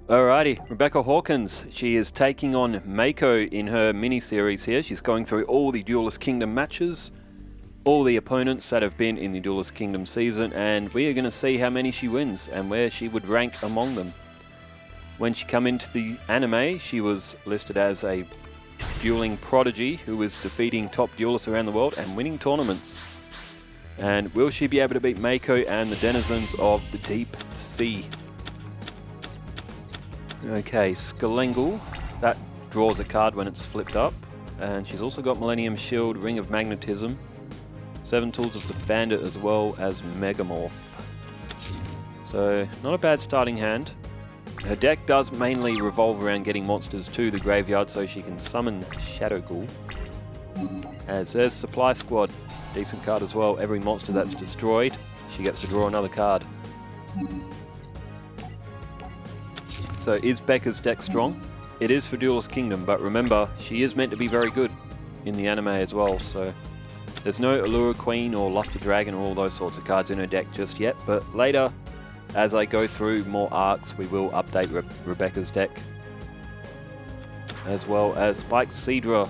Alrighty, Rebecca Hawkins. She is taking on Mako in her mini-series here. She's going through all the Duelist Kingdom matches, all the opponents that have been in the Duelist Kingdom season, and we are going to see how many she wins and where she would rank among them. When she came into the anime, she was listed as a dueling prodigy who was defeating top duelists around the world and winning tournaments. And will she be able to beat Mako and the denizens of the deep sea? Okay, Skalengel, that draws a card when it's flipped up. And she's also got Millennium Shield, Ring of Magnetism, 7 Tools of the Bandit, as well as Megamorph. So, not a bad starting hand. Her deck does mainly revolve around getting monsters to the graveyard so she can summon Shadow Ghoul. As there's Supply Squad, decent card as well. Every monster that's destroyed, she gets to draw another card. So is Becca's deck strong? It is for Duelist Kingdom, but remember, she is meant to be very good in the anime as well, so there's no Allure Queen or Luster Dragon or all those sorts of cards in her deck just yet, but later, as I go through more arcs, we will update Rebecca's deck. As well as Spike Seadra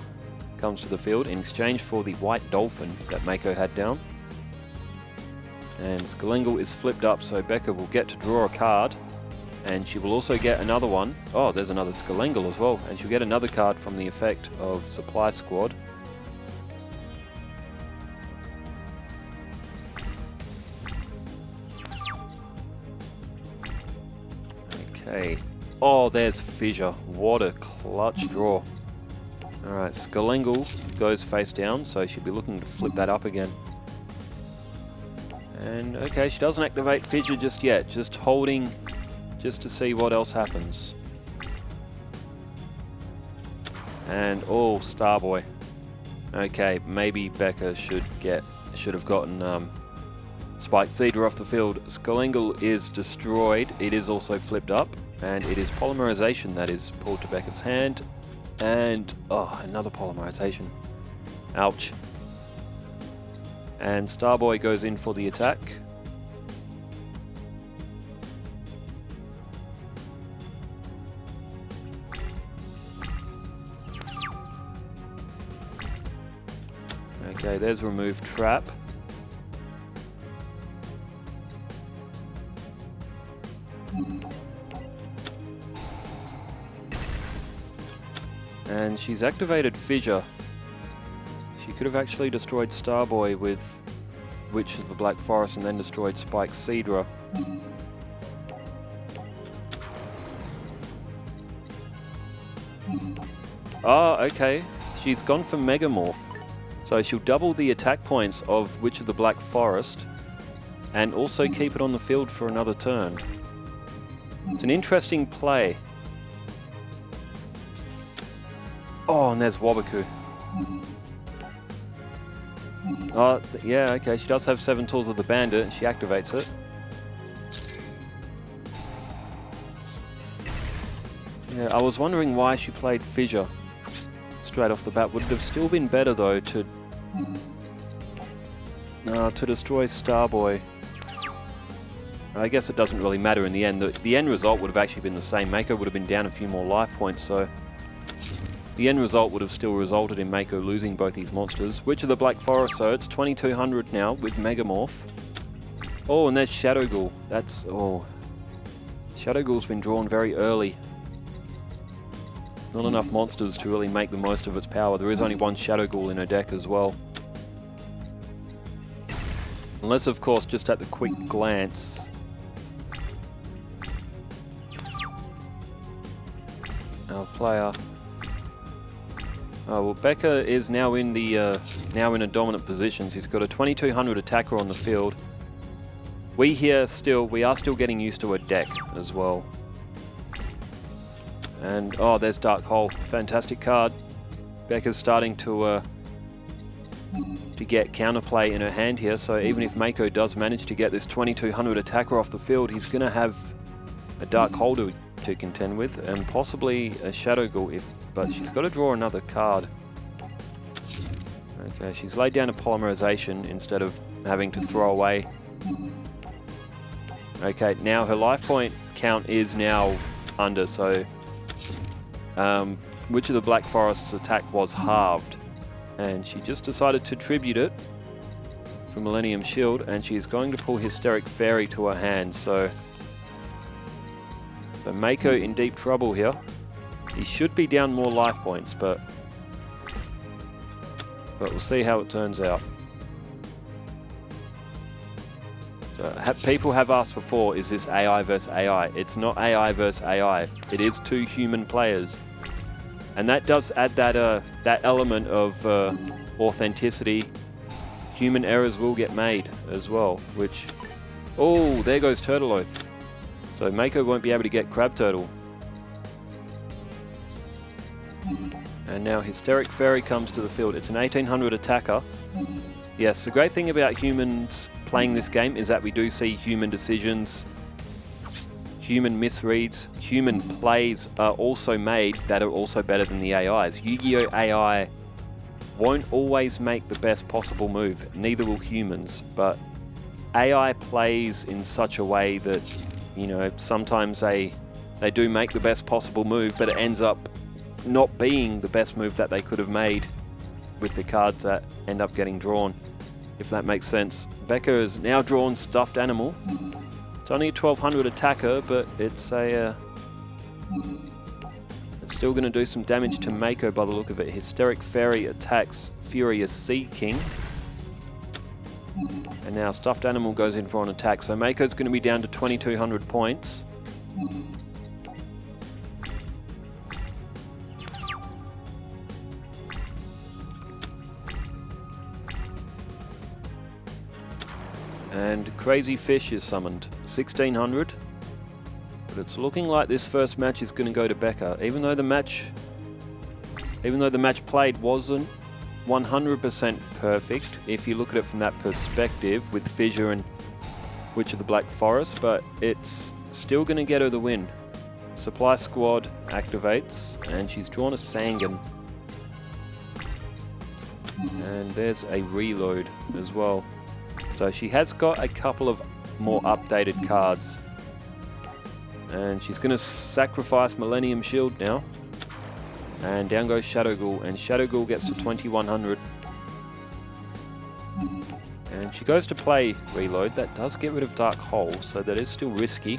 comes to the field in exchange for the White Dolphin that Mako had down. And Skalengel is flipped up, so Becca will get to draw a card. And she will also get another one. Oh, there's another Skalengel as well. And she'll get another card from the effect of Supply Squad. Okay. Oh, there's Fissure. What a clutch draw. Alright, Skalengel goes face down, so she'll be looking to flip that up again. And okay, she doesn't activate Fissure just yet. Just holding, just to see what else happens. And oh, Starboy. Okay, maybe Becca should have gotten Spike Seadra off the field. Skalengel is destroyed. It is also flipped up, and it is Polymerization that is pulled to Becca's hand. And oh, another Polymerization. Ouch. And Starboy goes in for the attack. Okay, there's Remove Trap. And she's activated Fissure. She could have actually destroyed Starboy with Witch of the Black Forest and then destroyed Spike Seadra. Oh, okay. She's gone for Megamorph. So she'll double the attack points of Witch of the Black Forest and also keep it on the field for another turn. It's an interesting play. Oh, and there's Wabaku. Oh, yeah, okay, she does have 7 Tools of the Bandit and she activates it. Yeah, I was wondering why she played Fissure straight off the bat. Would it have still been better though to destroy Starboy? I guess it doesn't really matter in the end. The end result would have actually been the same. Mako would have been down a few more life points, so the end result would have still resulted in Mako losing both these monsters. Witch of the Black Forest, so it's 2200 now with Megamorph. Oh, and there's Shadow Ghoul. That's, oh. Shadow Ghoul's been drawn very early. Not enough monsters to really make the most of its power. There is only one Shadow Ghoul in her deck as well. Unless, of course, just at the quick glance. Our player. Oh, well, Becca is now in the now in a dominant position. She's got a 2200 attacker on the field. We are still getting used to her deck as well. And oh, there's Dark Hole, fantastic card. Becca's starting to get counterplay in her hand here. So even if Mako does manage to get this 2200 attacker off the field, he's going to have a Dark Hole to contend with, and possibly a Shadow Ghoul, but she's got to draw another card. Okay, she's laid down a Polymerization instead of having to throw away. Okay, now her life point count is now under, so Witch of the Black Forest's attack was halved. And she just decided to tribute it for Millennium Shield, and she is going to pull Hysteric Fairy to her hand, so Mako in deep trouble here. He should be down more life points, but we'll see how it turns out. So, people have asked before, is this AI versus AI? It's not AI versus AI. It is 2 human players. And that does add that element of authenticity. Human errors will get made as well, which... Oh, there goes Turtle Oath. So Mako won't be able to get Crab Turtle. And now Hysteric Fairy comes to the field. It's an 1800 attacker. Yes, the great thing about humans playing this game is that we do see human decisions, human misreads, human plays are also made that are also better than the AIs. Yu-Gi-Oh! AI won't always make the best possible move, neither will humans, but AI plays in such a way that, you know, sometimes they do make the best possible move, but it ends up not being the best move that they could have made with the cards that end up getting drawn, if that makes sense. Becca has now drawn Stuffed Animal. It's only a 1200 attacker, but it's still going to do some damage to Mako by the look of it. Hysteric Fairy attacks Furious Sea King. And now Stuffed Animal goes in for an attack. So Mako's going to be down to 2200 points. And Crazy Fish is summoned, 1600. But it's looking like this first match is going to go to Becca, even though the match played wasn't 100% perfect, if you look at it from that perspective with Fissure and Witch of the Black Forest, but it's still going to get her the win. Supply Squad activates, and she's drawn a Sangan. And there's a reload as well. So she has got a couple of more updated cards. And she's going to sacrifice Millennium Shield now. And down goes Shadow Ghoul, and Shadow Ghoul gets to 2100. And she goes to play Reload. That does get rid of Dark Hole, so that is still risky.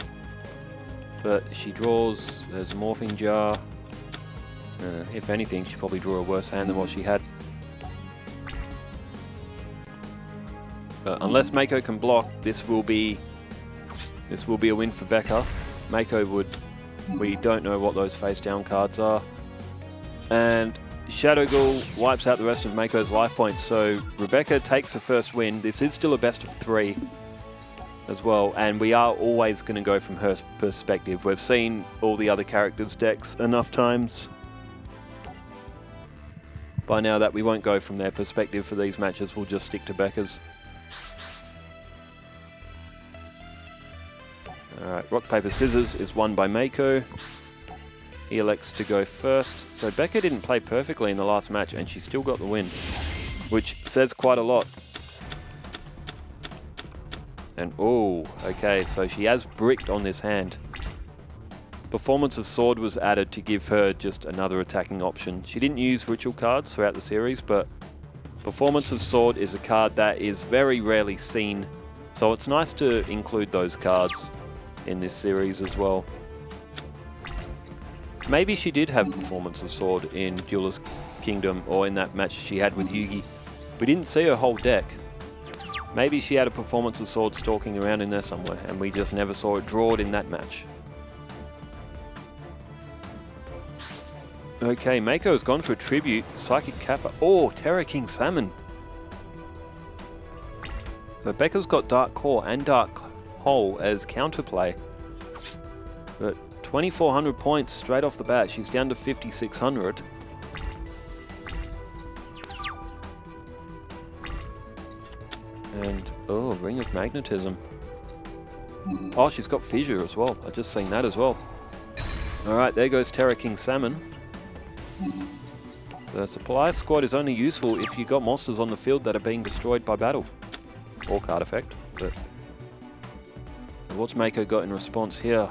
But she draws, there's Morphing Jar. If anything, she probably drew a worse hand than what she had. Unless Mako can block, this will be a win for Becca. Mako would... We don't know what those face down cards are. And Shadow Ghoul wipes out the rest of Mako's life points. So Rebecca takes the first win. This is still a best of 3 as well. And we are always going to go from her perspective. We've seen all the other characters' decks enough times by now that we won't go from their perspective for these matches. We'll just stick to Becca's. Alright, Rock, Paper, Scissors is won by Mako. He elects to go first. So Becca didn't play perfectly in the last match, and she still got the win, which says quite a lot. And oh, okay, so she has bricked on this hand. Performance of Sword was added to give her just another attacking option. She didn't use ritual cards throughout the series, but Performance of Sword is a card that is very rarely seen. So it's nice to include those cards in this series as well. Maybe she did have Performance of Sword in Duelist Kingdom, or in that match she had with Yugi. We didn't see her whole deck. Maybe she had a Performance of Sword stalking around in there somewhere, and we just never saw it drawed in that match. Okay, Mako has gone for a tribute. Psychic Kappa. Oh, Terror King Salmon. So Becca's got Dark Core and Dark Hole as counterplay. But 2400 points straight off the bat. She's down to 5600. And, oh, Ring of Magnetism. Oh, she's got Fissure as well. I've just seen that as well. Alright, there goes Terror King Salmon. The Supply Squad is only useful if you've got monsters on the field that are being destroyed by battle. Or card effect. But what's Mako got in response here?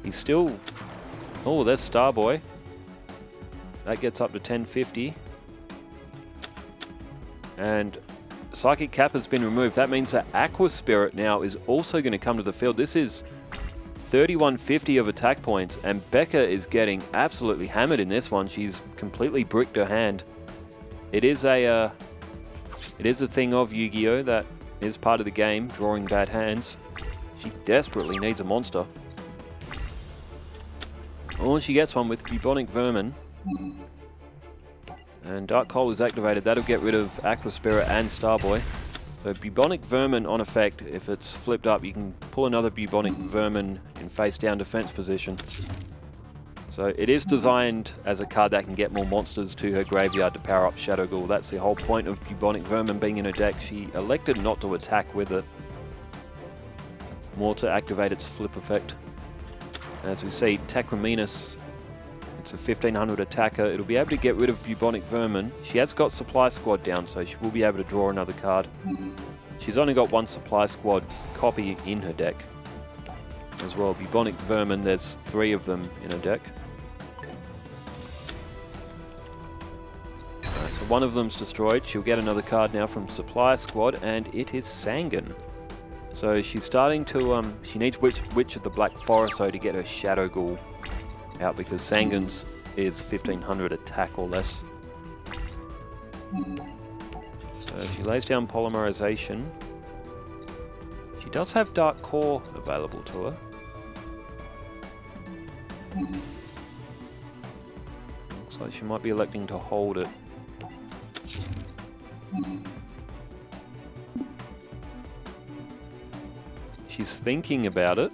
He's still... Oh, there's Starboy. That gets up to 1050. And Psychic Cap has been removed. That means that Aqua Spirit now is also going to come to the field. This is 3150 of attack points, and Becca is getting absolutely hammered in this one. She's completely bricked her hand. It is a thing of Yu-Gi-Oh! That is part of the game, drawing bad hands. She desperately needs a monster. Oh, and she gets one with Bubonic Vermin. And Dark Hole is activated. That'll get rid of Aqua Spirit and Starboy. So Bubonic Vermin on effect. If it's flipped up, you can pull another Bubonic Vermin in face-down defense position. So it is designed as a card that can get more monsters to her graveyard to power up Shadow Ghoul. That's the whole point of Bubonic Vermin being in her deck. She elected not to attack with it. More to activate its flip effect. As we see, Takraminas, it's a 1500 attacker. It'll be able to get rid of Bubonic Vermin. She has got Supply Squad down, so she will be able to draw another card. She's only got one Supply Squad copy in her deck as well. Bubonic Vermin, there's 3 of them in her deck. So one of them's destroyed. She'll get another card now from Supply Squad, and it is Sangan. So she's starting to, she needs Witch of the Black Forest though to get her Shadow Ghoul out, because Sangan's is 1500 attack or less. So she lays down Polymerization. She does have Dark Core available to her. Looks like she might be electing to hold it. She's thinking about it,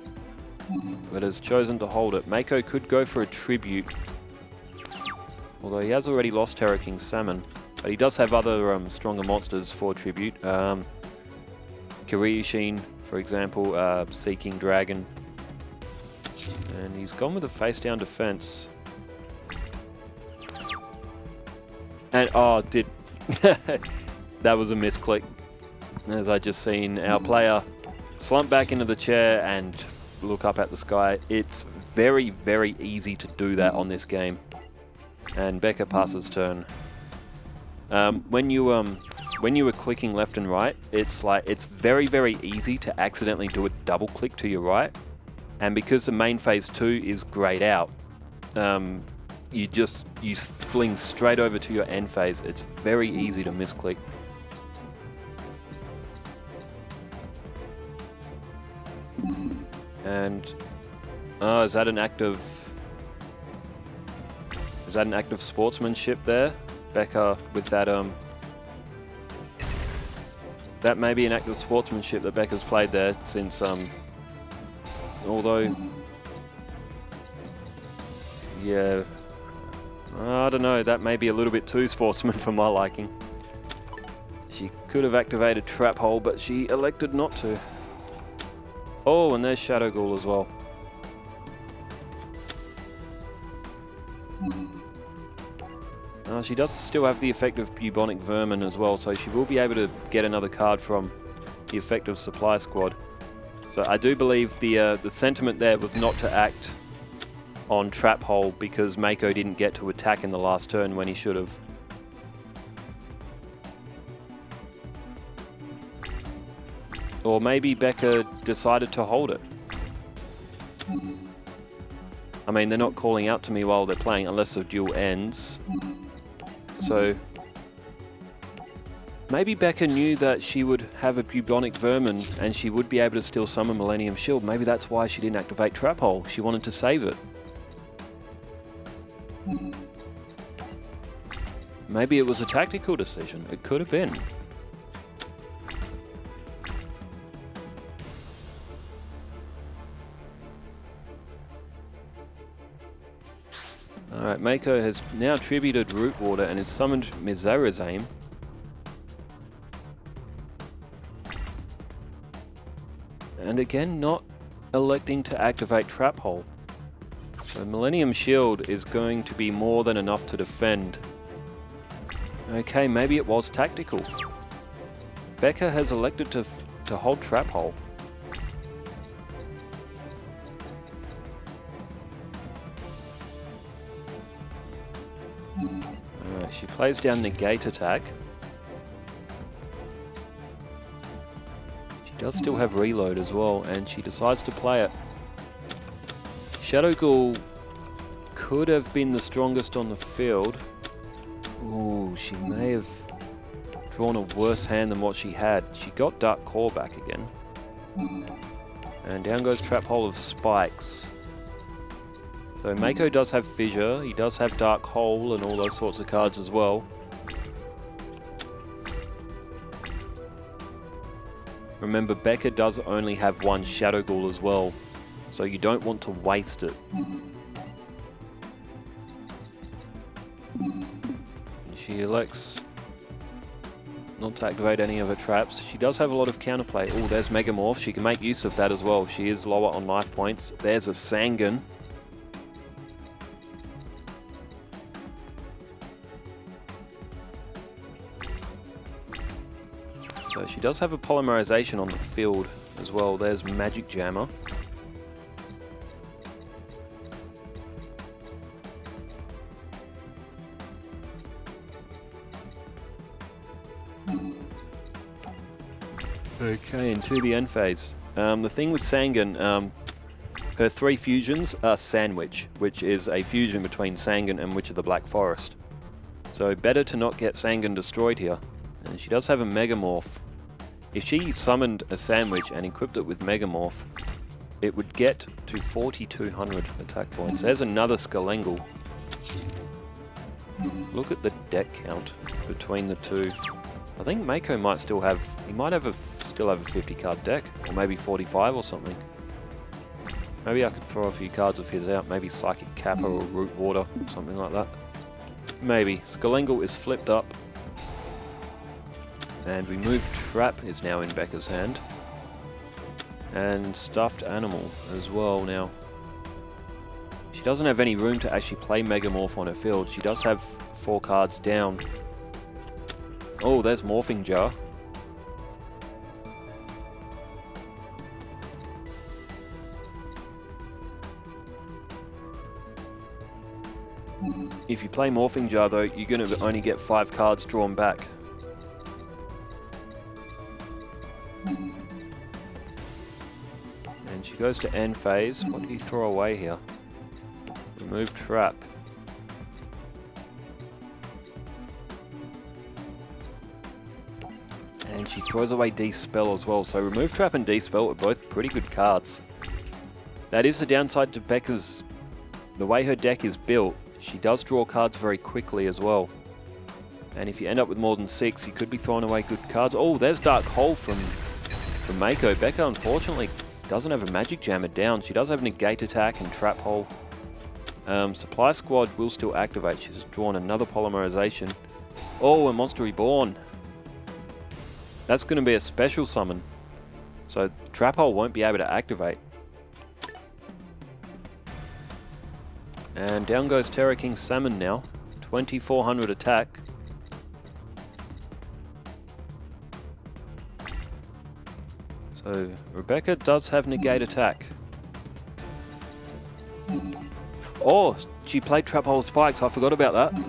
but has chosen to hold it. Mako could go for a Tribute, although he has already lost Terra King Salmon. But he does have other stronger monsters for Tribute. Kiryushin, for example, Seeking Dragon. And he's gone with a face-down defense. And, oh, that was a misclick. As I just seen our player slump back into the chair and look up at the sky. It's very, very easy to do that on this game. And Becca passes turn. When you were clicking left and right, it's very, very easy to accidentally do a double click to your right. And because the main phase 2 is grayed out, you fling straight over to your end phase. It's very easy to misclick. And is that an act of sportsmanship there? Becca with that that may be an act of sportsmanship that Becca's played there, since although yeah, I don't know, that may be a little bit too sportsman for my liking. She could have activated Trap Hole, but she elected not to. Oh, and there's Shadow Ghoul as well. She does still have the effect of Bubonic Vermin as well, so she will be able to get another card from the effect of Supply Squad. So I do believe the sentiment there was not to act on Trap Hole, because Mako didn't get to attack in the last turn when he should have. Or maybe Becca decided to hold it. I mean, they're not calling out to me while they're playing unless the duel ends. So maybe Becca knew that she would have a Bubonic Vermin and she would be able to still summon Millennium Shield. Maybe that's why she didn't activate Trap Hole. She wanted to save it. Maybe it was a tactical decision. It could have been. Alright, Mako has now tributed Root Water and has summoned Mizarazame. And again, not electing to activate Trap Hole. So Millennium Shield is going to be more than enough to defend. Okay, maybe it was tactical. Becca has elected to hold Trap Hole. Alright, she plays down Negate Attack. She does still have Reload as well, and she decides to play it. Shadow Ghoul could have been the strongest on the field. Ooh, she may have drawn a worse hand than what she had. She got Dark Core back again. And down goes Trap Hole of Spikes. So Mako does have Fissure, he does have Dark Hole and all those sorts of cards as well. Remember, Becca does only have one Shadow Ghoul as well, so you don't want to waste it. She elects not to activate any of her traps. She does have a lot of counterplay. Oh, there's Megamorph. She can make use of that as well. She is lower on life points. There's a Sangan. So she does have a polymerization on the field as well. There's Magic Jammer. Okay, into the end phase. The thing with Sangan, her 3 fusions are Sandwich, which is a fusion between Sangan and Witch of the Black Forest. So better to not get Sangan destroyed here. And she does have a Megamorph. If she summoned a Sandwich and equipped it with Megamorph, it would get to 4,200 attack points. There's another Skalengel. Look at the deck count between the two. I think Mako might still have, he might have still have a 50 card deck, or maybe 45 or something. Maybe I could throw a few cards of his out, maybe Psychic Kappa or Root Water, something like that. Maybe. Skalengel is flipped up. And Remove Trap is now in Becca's hand. And Stuffed Animal as well now. She doesn't have any room to actually play Megamorph on her field. She does have 4 cards down. Oh, there's Morphing Jar. If you play Morphing Jar though, you're going to only get 5 cards drawn back. And she goes to end phase. What do you throw away here? Remove Trap. And she throws away De-Spell as well. So Remove Trap and De-Spell are both pretty good cards. That is the downside to Becca's... The way her deck is built, she does draw cards very quickly as well. And if you end up with more than 6, you could be throwing away good cards. Oh, there's Dark Hole from Mako. Becca, unfortunately, doesn't have a Magic Jammer down. She does have Negate Attack and Trap Hole. Supply Squad will still activate. She's drawn another Polymerization. Oh, a Monster Reborn. That's going to be a special summon. So Trap Hole won't be able to activate. And down goes Terra King Salmon now. 2,400 attack. So Rebecca does have Negate Attack. Oh, she played Trap Hole Spikes. I forgot about that.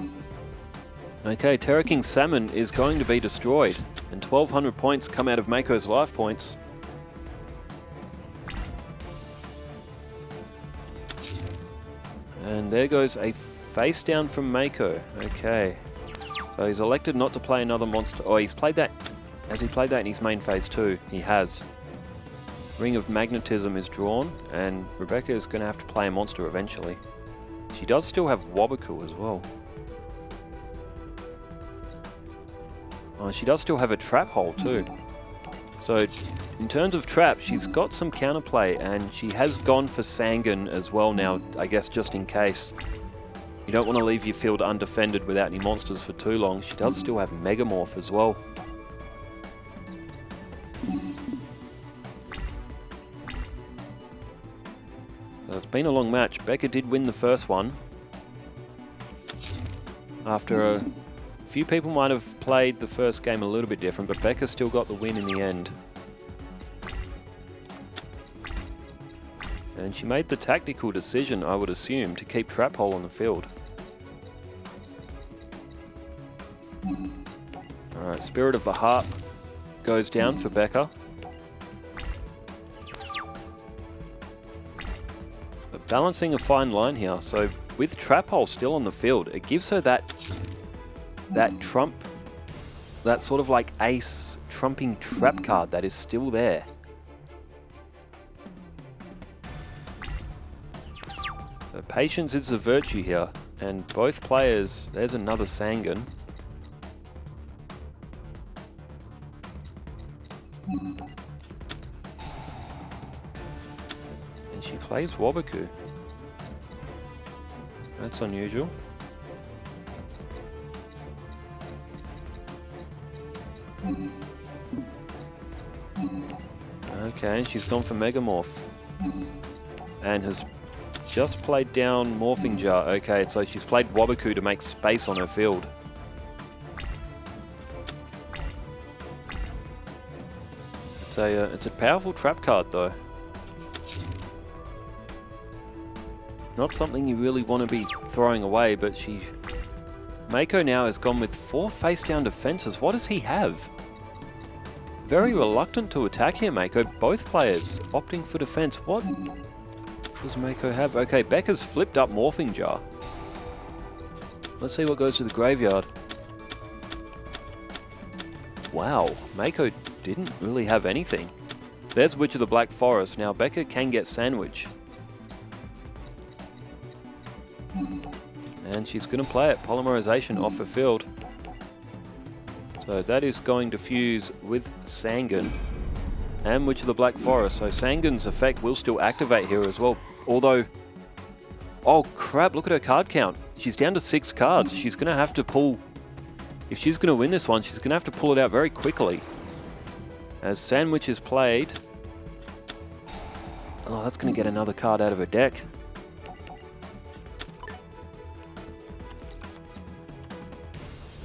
Okay, Terra King Salmon is going to be destroyed. And 1,200 points come out of Mako's life points. And there goes a face down from Mako. Okay. So he's elected not to play another monster. Oh, he's played that. Has he played that in his main phase too? He has. Ring of Magnetism is drawn, and Rebecca is going to have to play a monster eventually. She does still have Wabaku as well. Oh, she does still have a Trap Hole too. So, in terms of trap, she's got some counterplay, and she has gone for Sangan as well now, I guess just in case. You don't want to leave your field undefended without any monsters for too long. She does still have Megamorph as well. So it's been a long match. Becca did win the first one. After a few people might have played the first game a little bit different, but Becca still got the win in the end. And she made the tactical decision, I would assume, to keep Trap Hole on the field. Alright, Spirit of the Harp goes down for Becca. But balancing a fine line here. So with Trap Hole still on the field, it gives her that trump, that sort of like ace trumping trap card that is still there. So patience is a virtue here. And both players, there's another Sangan. And she plays Wabaku. That's unusual. Okay, she's gone for Megamorph. And has just played down Morphing Jar. Okay, so she's played Wabaku to make space on her field. It's a powerful trap card though. Not something you really want to be throwing away, but Mako now has gone with 4 face down defenses. What does he have? Very reluctant to attack here, Mako. Both players opting for defense. What does Mako have? Okay, Becca's flipped up Morphing Jar. Let's see what goes to the graveyard. Wow, Mako didn't really have anything. There's Witch of the Black Forest. Now Becca can get Sandwich. And she's going to play it. Polymerization off her field. So that is going to fuse with Sangan and Witch of the Black Forest. So Sangan's effect will still activate here as well. Although, oh crap, look at her card count. She's down to 6 cards. She's going to have to pull, if she's going to win this one, she's going to have to pull it out very quickly. As Sandwich is played. Oh, that's going to get another card out of her deck.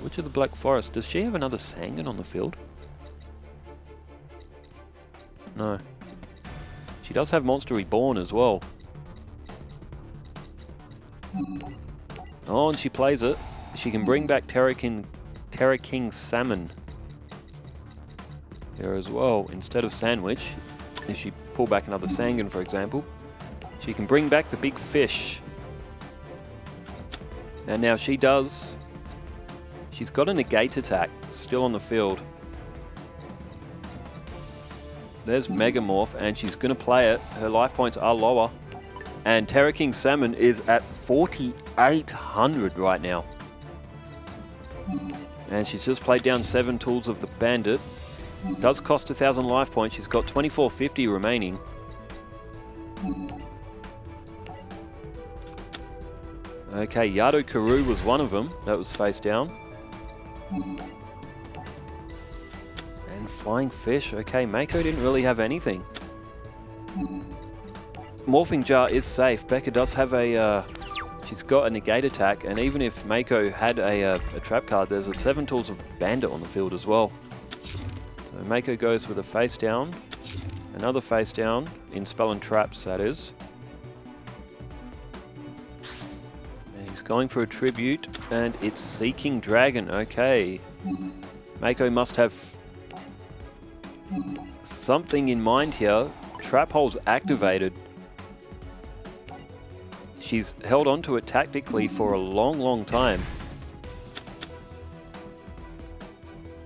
Witch of the Black Forest. Does she have another Sangan on the field? No. She does have Monster Reborn as well. Oh, and she plays it. She can bring back Terra King Salmon there as well, instead of Sandwich. If she pull back another Sangan, for example, she can bring back the big fish. And now she does. She's got a negate attack still on the field. There's Megamorph, and she's going to play it. Her life points are lower. And Terra King Salmon is at 4,800 right now. And she's just played down 7 Tools of the Bandit. Does cost 1,000 life points. She's got 2,450 remaining. Okay, Yado Karu was one of them that was face down. And Flying Fish. Okay, Mako didn't really have anything. Morphing Jar is safe. Becca does have a... she's got a negate attack, and even if Mako had a trap card, there's a 7 Tools of the Bandit on the field as well. So Mako goes with a face down. Another face down in Spell and Traps, that is. And he's going for a tribute, and it's Seeking Dragon. Okay. Mako must have something in mind here. Trap Hole's activated. She's held on to it tactically for a long time.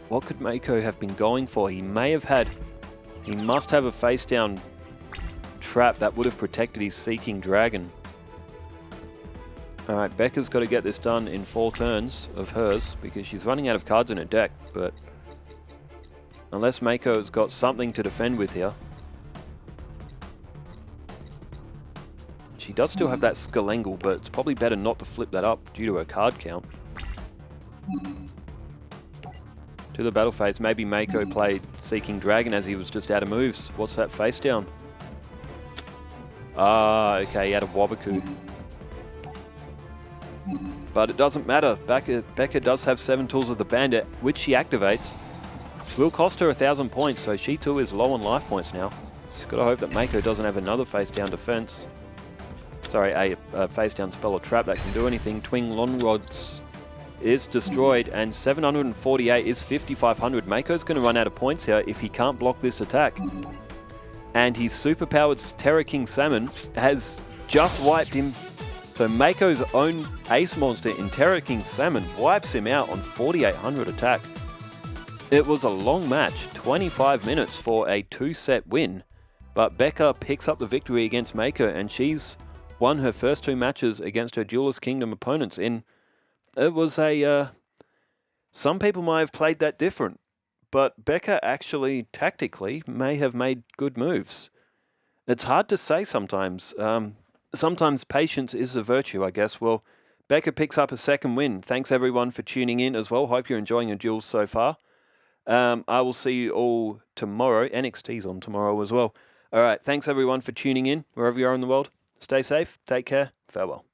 What could Mako have been going for? He must have a face down trap that would have protected his Seeking Dragon. Alright, Becca's got to get this done in 4 turns of hers because she's running out of cards in her deck, but unless Mako's got something to defend with here. She does still have that Skalengle, but it's probably better not to flip that up due to her card count. To the battle phase, maybe Mako played Seeking Dragon as he was just out of moves. What's that face down? Ah, okay, he had a Wabaku. But it doesn't matter. Becca does have 7 Tools of the Bandit, which she activates. Will cost her 1,000 points, so she too is low on life points now. She's got to hope that Mako doesn't have another face down defense. Sorry, a face down spell or trap that can do anything. Twin Long Rods is destroyed, and 748 is 5,500. Mako's going to run out of points here if he can't block this attack. And his superpowered Terror King Salmon has just wiped him. So Mako's own ace monster in Terror King Salmon wipes him out on 4,800 attack. It was a long match, 25 minutes for a 2-set win. But Becca picks up the victory against Mako, and she's won her first 2 matches against her Duelist Kingdom opponents. It was a... some people might have played that different, but Becca actually, tactically, may have made good moves. It's hard to say sometimes. Sometimes patience is a virtue, I guess. Well, Becca picks up a second win. Thanks, everyone, for tuning in as well. Hope you're enjoying your duels so far. I will see you all tomorrow. NXT's on tomorrow as well. All right, thanks, everyone, for tuning in, wherever you are in the world. Stay safe, take care, farewell.